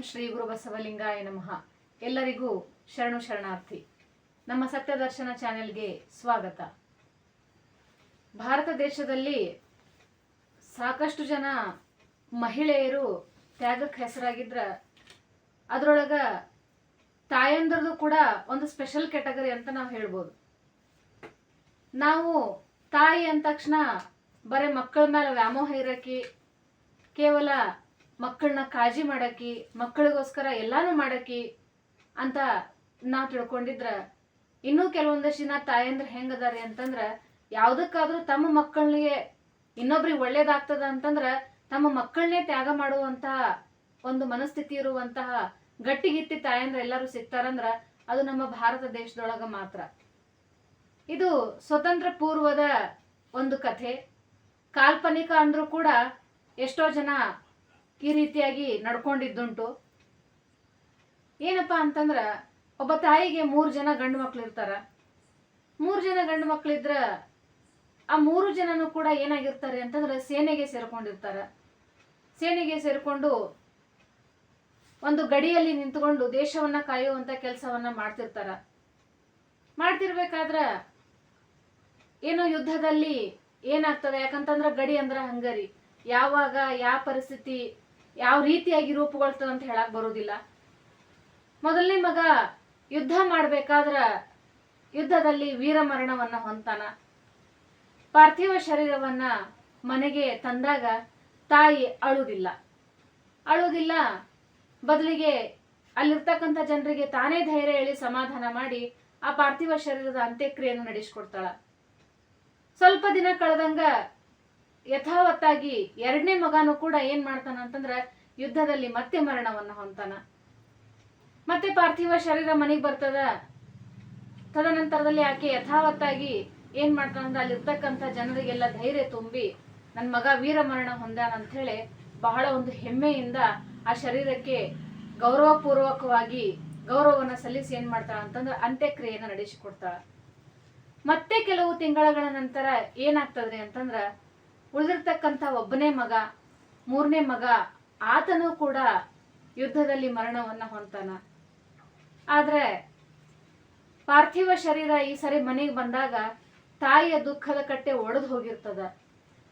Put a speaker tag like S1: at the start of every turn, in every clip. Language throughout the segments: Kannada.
S1: ಶ್ರೀ ಗುರು ಬಸವಲಿಂಗಾಯ ನಮಃ. ಎಲ್ಲರಿಗೂ ಶರಣು ಶರಣಾರ್ಥಿ. ನಮ್ಮ ಸತ್ಯದರ್ಶನ ಚಾನೆಲ್ಗೆ ಸ್ವಾಗತ. ಭಾರತ ದೇಶದಲ್ಲಿ ಸಾಕಷ್ಟು ಜನ ಮಹಿಳೆಯರು ತ್ಯಾಗಕ್ಕೆ ಹೆಸರಾಗಿದ್ರ ಅದರೊಳಗ ತಾಯಂದ್ರದು ಕೂಡ ಒಂದು ಸ್ಪೆಷಲ್ ಕ್ಯಾಟಗರಿ ಅಂತ ನಾವು ಹೇಳ್ಬೋದು. ನಾವು ತಾಯಿ ಅಂದ ತಕ್ಷಣ ಬರೀ ಮಕ್ಕಳ ಮೇಲೆ ವ್ಯಾಮೋಹ ಇರಕ್ಕೆ, ಕೇವಲ ಮಕ್ಕಳನ್ನ ಕಾಳಜಿ ಮಾಡಕ್ಕಿ, ಮಕ್ಕಳಿಗೋಸ್ಕರ ಎಲ್ಲಾನು ಮಾಡಕ್ಕಿ ಅಂತ ನಾವು ತಿಳ್ಕೊಂಡಿದ್ರ, ಇನ್ನೂ ಕೆಲವೊಂದಷ್ಟು ಜನ ತಾಯಂದ್ರ ಹೆಂಗದಾರೆ ಅಂತಂದ್ರ ಯಾವ್ದಕ್ಕಾದ್ರೂ ತಮ್ಮ ಮಕ್ಕಳಿಗೆ ಇನ್ನೊಬ್ರಿಗೆ ಒಳ್ಳೇದಾಗ್ತದ ಅಂತಂದ್ರ ತಮ್ಮ ಮಕ್ಕಳನ್ನೇ ತ್ಯಾಗ ಮಾಡುವಂತಹ ಒಂದು ಮನಸ್ಥಿತಿ ಇರುವಂತಹ ಗಟ್ಟಿಗಿತ್ತಿ ತಾಯಂದ್ರ ಎಲ್ಲರೂ ಸಿಗ್ತಾರಂದ್ರ ಅದು ನಮ್ಮ ಭಾರತ ದೇಶದೊಳಗ ಮಾತ್ರ. ಇದು ಸ್ವತಂತ್ರ ಪೂರ್ವದ ಒಂದು ಕಥೆ, ಕಾಲ್ಪನಿಕ ಅಂದ್ರೂ ಕೂಡ ಎಷ್ಟೋ ಜನ ಈ ರೀತಿಯಾಗಿ ನಡ್ಕೊಂಡಿದ್ದುಂಟು. ಏನಪ್ಪಾ ಅಂತಂದ್ರ, ಒಬ್ಬ ತಾಯಿಗೆ 3 ಜನ ಗಂಡು ಮಕ್ಳು ಇರ್ತಾರ. 3 ಜನ ಗಂಡು ಮಕ್ಳಿದ್ರ ಆ 3 ಜನನು ಕೂಡ ಏನಾಗಿರ್ತಾರೆ ಅಂತಂದ್ರೆ ಸೇನೆಗೆ ಸೇರ್ಕೊಂಡಿರ್ತಾರ. ಸೇನೆಗೆ ಸೇರ್ಕೊಂಡು ಒಂದು ಗಡಿಯಲ್ಲಿ ನಿಂತ್ಕೊಂಡು ದೇಶವನ್ನ ಕಾಯುವಂತ ಕೆಲಸವನ್ನ ಮಾಡ್ತಿರ್ತಾರ. ಮಾಡ್ತಿರ್ಬೇಕಾದ್ರ ಏನೋ ಯುದ್ಧದಲ್ಲಿ ಏನಾಗ್ತದೆ, ಯಾಕಂತಂದ್ರ ಗಡಿ ಅಂದ್ರ ಹಂಗರಿ, ಯಾವಾಗ ಯಾವ ಪರಿಸ್ಥಿತಿ ಯಾವ ರೀತಿಯಾಗಿ ರೂಪುಗೊಳ್ತದ ಅಂತ ಹೇಳಕ್ ಬರುದಿಲ್ಲ. ಮೊದಲನೇ ಮಗ ಯುದ್ಧ ಮಾಡ್ಬೇಕಾದ್ರ ಯುದ್ಧದಲ್ಲಿ ವೀರ ಮರಣವನ್ನ ಹೊಂತಾನ. ಪಾರ್ಥಿವ ಶರೀರವನ್ನ ಮನೆಗೆ ತಂದಾಗ ತಾಯಿ ಅಳುವುದಿಲ್ಲ, ಬದಲಿಗೆ ಅಲ್ಲಿರ್ತಕ್ಕಂಥ ಜನರಿಗೆ ತಾನೇ ಧೈರ್ಯ ಹೇಳಿ ಸಮಾಧಾನ ಮಾಡಿ ಆ ಪಾರ್ಥಿವ ಶರೀರದ ಅಂತ್ಯಕ್ರಿಯೆಯನ್ನು ನಡೆಸಿಕೊಡ್ತಾಳ. ಸ್ವಲ್ಪ ದಿನ ಕಳೆದಂಗ ಯಥಾವತ್ತಾಗಿ 2ನೇ ಮಗನೂ ಕೂಡ ಏನ್ ಮಾಡ್ತಾನ ಅಂತಂದ್ರ ಯುದ್ಧದಲ್ಲಿ ಮತ್ತೆ ಮರಣವನ್ನ ಹೊಂತಾನ. ಮತ್ತೆ ಪಾರ್ಥಿವ ಶರೀರ ಮನೆಗೆ ಬರ್ತದ. ತದನಂತರದಲ್ಲಿ ಆಕೆ ಯಥಾವತ್ತಾಗಿ ಏನ್ ಮಾಡ್ತಾನಂದ್ರ ಅಲ್ಲಿರ್ತಕ್ಕಂಥ ಜನರಿಗೆಲ್ಲ ಧೈರ್ಯ ತುಂಬಿ ನನ್ ಮಗ ವೀರ ಮರಣ ಹೊಂದಾನ ಅಂತ ಹೇಳಿ ಬಹಳ ಒಂದು ಹೆಮ್ಮೆಯಿಂದ ಆ ಶರೀರಕ್ಕೆ ಗೌರವಪೂರ್ವಕವಾಗಿ ಗೌರವವನ್ನ ಸಲ್ಲಿಸಿ ಏನ್ ಮಾಡ್ತಾಳ ಅಂತಂದ್ರ ಅಂತ್ಯಕ್ರಿಯೆಯನ್ನ ನಡೆಸಿಕೊಡ್ತಾಳ. ಮತ್ತೆ ಕೆಲವು ತಿಂಗಳ ನಂತರ ಏನಾಗ್ತದ್ರಿ ಅಂತಂದ್ರ ಉಳಿದಿರ್ತಕ್ಕಂಥ 1ನೇ ಮಗ 3ನೇ ಮಗ ಆತನೂ ಕೂಡ ಯುದ್ಧದಲ್ಲಿ ಮರಣವನ್ನ ಹೊಂತಾನ. ಆದ್ರೆ ಪಾರ್ಥಿವ ಶರೀರ ಈ ಸರಿ ಮನೆಗೆ ಬಂದಾಗ ತಾಯಿಯ ದುಃಖದ ಕಟ್ಟೆ ಒಡೆದು ಹೋಗಿರ್ತದ.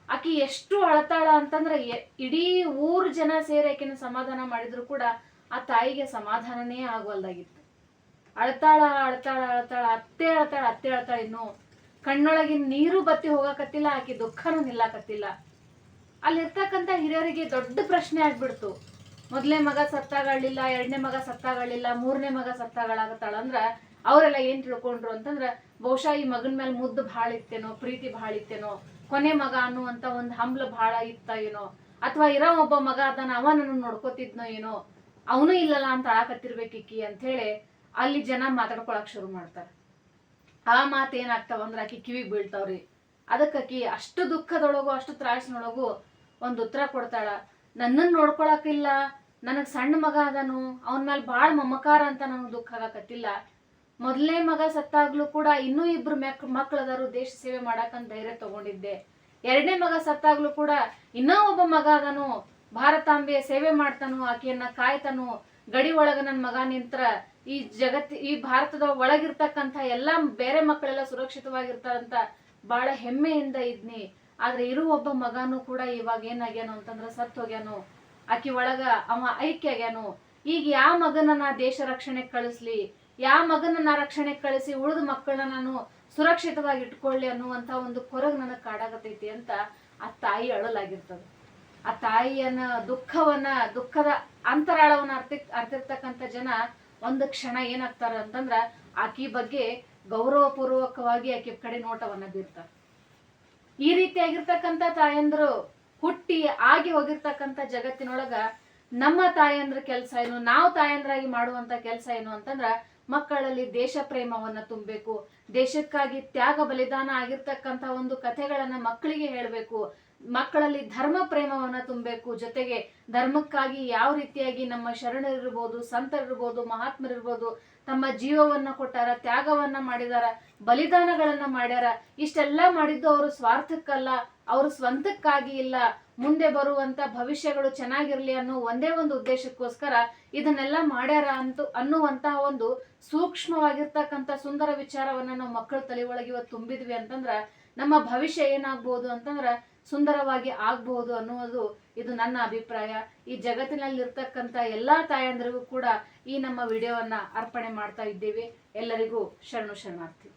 S1: ಆಕಿ ಎಷ್ಟು ಅಳತಾಳ ಅಂತಂದ್ರ ಇಡೀ ಊರ್ ಜನ ಸೇರಿ ಆಕಿನ ಸಮಾಧಾನ ಮಾಡಿದ್ರು ಕೂಡ ಆ ತಾಯಿಗೆ ಸಮಾಧಾನನೇ ಆಗುವಲ್ದಾಗಿತ್ತು. ಅಳ್ತಾಳ ಅತ್ತೆ ಅಳ್ತಾಳ, ಇನ್ನು ಕಣ್ಣೊಳಗಿನ ನೀರು ಬತ್ತಿ ಹೋಗಕತ್ತಿಲ್ಲ, ಆಕಿ ದುಃಖನೂ ನಿಲ್ಲಾಕತ್ತಿಲ್ಲ. ಅಲ್ಲಿರ್ತಕ್ಕಂಥ ಹಿರಿಯರಿಗೆ ದೊಡ್ಡ ಪ್ರಶ್ನೆ ಆಗ್ಬಿಡ್ತು. 1ನೇ ಮಗ ಸತ್ತಾಗಳಿಲ್ಲ, 2ನೇ ಮಗ ಸತ್ತಾಗಳಿಲ್ಲ, 3ನೇ ಮಗ ಸತ್ತಾಗಳಾಗತ್ತಾಳ ಅಂದ್ರ ಅವರೆಲ್ಲ ಏನ್ ತಿಳ್ಕೊಂಡ್ರು ಅಂತಂದ್ರ ಬಹುಶಃ ಈ ಮಗನ ಮೇಲೆ ಮುದ್ದು ಭಾಳ ಇತ್ತೇನೋ, ಪ್ರೀತಿ ಭಾಳ ಇತ್ತೇನೋ, ಕೊನೆ ಮಗ ಅನ್ನುವಂತ ಒಂದು ಹಂಬಲ ಭಾಳ ಇತ್ತ ಏನೋ, ಅಥವಾ ಇರೋ ಒಬ್ಬ ಮಗ ಅದನ್ನ ಅವ ನನ್ನ ನೋಡ್ಕೋತಿದ್ನೋ ಏನೋ, ಅವನು ಇಲ್ಲಲ್ಲ ಅಂತ ಅಳಾಕತ್ತಿರ್ಬೇಕಿಕ್ಕಿ ಅಂತ ಹೇಳಿ ಅಲ್ಲಿ ಜನ ಮಾತಾಡ್ಕೊಳಕ್ ಶುರು ಮಾಡ್ತಾರ. ಆ ಮಾತು ಏನಾಗ್ತಾವಂದ್ರ ಆಕಿ ಕಿವಿಗೆ ಬೀಳ್ತಾವ್ರಿ. ಅದಕ್ಕಾಕಿ ಅಷ್ಟು ದುಃಖದೊಳಗು ಅಷ್ಟು ತ್ರಾಸಿನೊಳಗು ಒಂದು ಉತ್ತರ ಕೊಡ್ತಾಳ. ನನ್ನನ್ನು ನೋಡ್ಕೊಳಕಿಲ್ಲ, ನನಗ್ ಸಣ್ಣ ಮಗ ಅದನು, ಅವನ ಮೇಲೆ ಬಾಳ್ ಮಮಕಾರ ಅಂತ ನನಗೆ ದುಃಖ ಆಗಕತ್ತಿಲ್ಲ. 1ನೇ ಮಗ ಸತ್ತಾಗ್ಲೂ ಕೂಡ ಇನ್ನೂ 2 ಮಕ್ಳದಾರು ದೇಶ ಸೇವೆ ಮಾಡಾಕಂತ ಧೈರ್ಯ ತಗೊಂಡಿದ್ದೆ. 2ನೇ ಮಗ ಸತ್ತಾಗ್ಲೂ ಕೂಡ ಇನ್ನೂ ಒಬ್ಬ ಮಗ ಅದನು, ಭಾರತಾಂಬೆಯ ಸೇವೆ ಮಾಡ್ತಾನು, ಆಕೆಯನ್ನ ಕಾಯ್ತಾನು, ಗಡಿ ಒಳಗ ನನ್ ಮಗ ನಿಂತ್ರ ಈ ಭಾರತದ ಒಳಗಿರ್ತಕ್ಕಂಥ ಎಲ್ಲಾ ಬೇರೆ ಮಕ್ಕಳೆಲ್ಲ ಸುರಕ್ಷಿತವಾಗಿರ್ತಾರಂತ ಬಹಳ ಹೆಮ್ಮೆಯಿಂದ ಇದ್ನಿ. ಆದ್ರೆ ಒಬ್ಬ ಮಗನೂ ಕೂಡ ಇವಾಗ ಏನಾಗ್ಯಾನು ಅಂತಂದ್ರ ಸತ್ ಹೋಗ್ಯಾನು, ಆಕಿ ಒಳಗ ಅವ ಐಕ್ಯ ಆಗ್ಯಾನು. ಈಗ ಯಾವ ಮಗನ ನಾ ದೇಶ ರಕ್ಷಣೆ ಕಳಿಸ್ಲಿ, ಯಾವ ಮಗನ ನಾ ರಕ್ಷಣೆ ಕಳಿಸಿ ಉಳಿದ ಮಕ್ಕಳನ್ನ ನಾನು ಸುರಕ್ಷಿತವಾಗಿ ಇಟ್ಕೊಳ್ಳಿ ಅನ್ನುವಂತ ಒಂದು ಕೊರಗ್ ನನಗ್ ಕಾಡಾಗತೈತಿ ಅಂತ ಆ ತಾಯಿ ಅಳಲಾಗಿರ್ತದ. ಆ ತಾಯಿಯನ್ನ ದುಃಖದ ಅಂತರಾಳವನ್ನ ಅರ್ತಿರ್ತಕ್ಕಂಥ ಜನ ಒಂದು ಕ್ಷಣ ಏನಾಗ್ತಾರ ಅಂತಂದ್ರ ಆಕಿ ಬಗ್ಗೆ ಗೌರವಪೂರ್ವಕವಾಗಿ ಆಕಿ ಕಡೆ ನೋಟವನ್ನ ಬೀರ್ತಾರ. ಈ ರೀತಿಯಾಗಿರ್ತಕ್ಕಂಥ ತಾಯಂದ್ರು ಹುಟ್ಟಿ ಆಗಿ ಹೋಗಿರ್ತಕ್ಕಂಥ ಜಗತ್ತಿನೊಳಗ ನಮ್ಮ ತಾಯಂದ್ರ ಕೆಲಸ ಏನು, ನಾವು ತಾಯಂದ್ರಾಗಿ ಮಾಡುವಂತ ಕೆಲಸ ಏನು ಅಂತಂದ್ರ ಮಕ್ಕಳಲ್ಲಿ ದೇಶ ಪ್ರೇಮವನ್ನ ತುಂಬಬೇಕು, ದೇಶಕ್ಕಾಗಿ ತ್ಯಾಗ ಬಲಿದಾನ ಆಗಿರ್ತಕ್ಕಂಥ ಒಂದು ಕಥೆಗಳನ್ನ ಮಕ್ಕಳಿಗೆ ಹೇಳ್ಬೇಕು, ಮಕ್ಕಳಲ್ಲಿ ಧರ್ಮ ಪ್ರೇಮವನ್ನ ತುಂಬಬೇಕು. ಜೊತೆಗೆ ಧರ್ಮಕ್ಕಾಗಿ ಯಾವ ರೀತಿಯಾಗಿ ನಮ್ಮ ಶರಣರಿರ್ಬೋದು, ಸಂತರಿರ್ಬೋದು, ಮಹಾತ್ಮರಿರ್ಬೋದು ತಮ್ಮ ಜೀವವನ್ನ ಕೊಟ್ಟಾರ, ತ್ಯಾಗವನ್ನ ಮಾಡಿದಾರ, ಬಲಿದಾನಗಳನ್ನ ಮಾಡ್ಯಾರ. ಇಷ್ಟೆಲ್ಲ ಮಾಡಿದ್ದು ಅವರು ಸ್ವಾರ್ಥಕ್ಕಲ್ಲ, ಅವರು ಸ್ವಂತಕ್ಕಾಗಿ ಇಲ್ಲ, ಮುಂದೆ ಬರುವಂತ ಭವಿಷ್ಯಗಳು ಚೆನ್ನಾಗಿರ್ಲಿ ಅನ್ನೋ ಒಂದೇ ಒಂದು ಉದ್ದೇಶಕ್ಕೋಸ್ಕರ ಇದನ್ನೆಲ್ಲ ಮಾಡ್ಯಾರ ಅನ್ನುವಂತಹ ಒಂದು ಸೂಕ್ಷ್ಮವಾಗಿರ್ತಕ್ಕಂಥ ಸುಂದರ ವಿಚಾರವನ್ನ ನಾವು ಮಕ್ಕಳ ತಲೆ ಒಳಗೆ ಇವತ್ತು ತುಂಬಿದ್ವಿ ಅಂತಂದ್ರ ನಮ್ಮ ಭವಿಷ್ಯ ಏನಾಗ್ಬಹುದು ಅಂತಂದ್ರ ಸುಂದರವಾಗಿ ಆಗ್ಬಹುದು ಅನ್ನುವುದು ಇದು ನನ್ನ ಅಭಿಪ್ರಾಯ. ಈ ಜಗತ್ತಿನಲ್ಲಿರ್ತಕ್ಕಂಥ ಎಲ್ಲಾ ತಾಯಂದಿರಿಗೂ ಕೂಡ ಈ ನಮ್ಮ ವಿಡಿಯೋವನ್ನ ಅರ್ಪಣೆ ಮಾಡ್ತಾ ಇದ್ದೇವೆ. ಎಲ್ಲರಿಗೂ ಶರಣು ಶರಣಾರ್ಥಿ.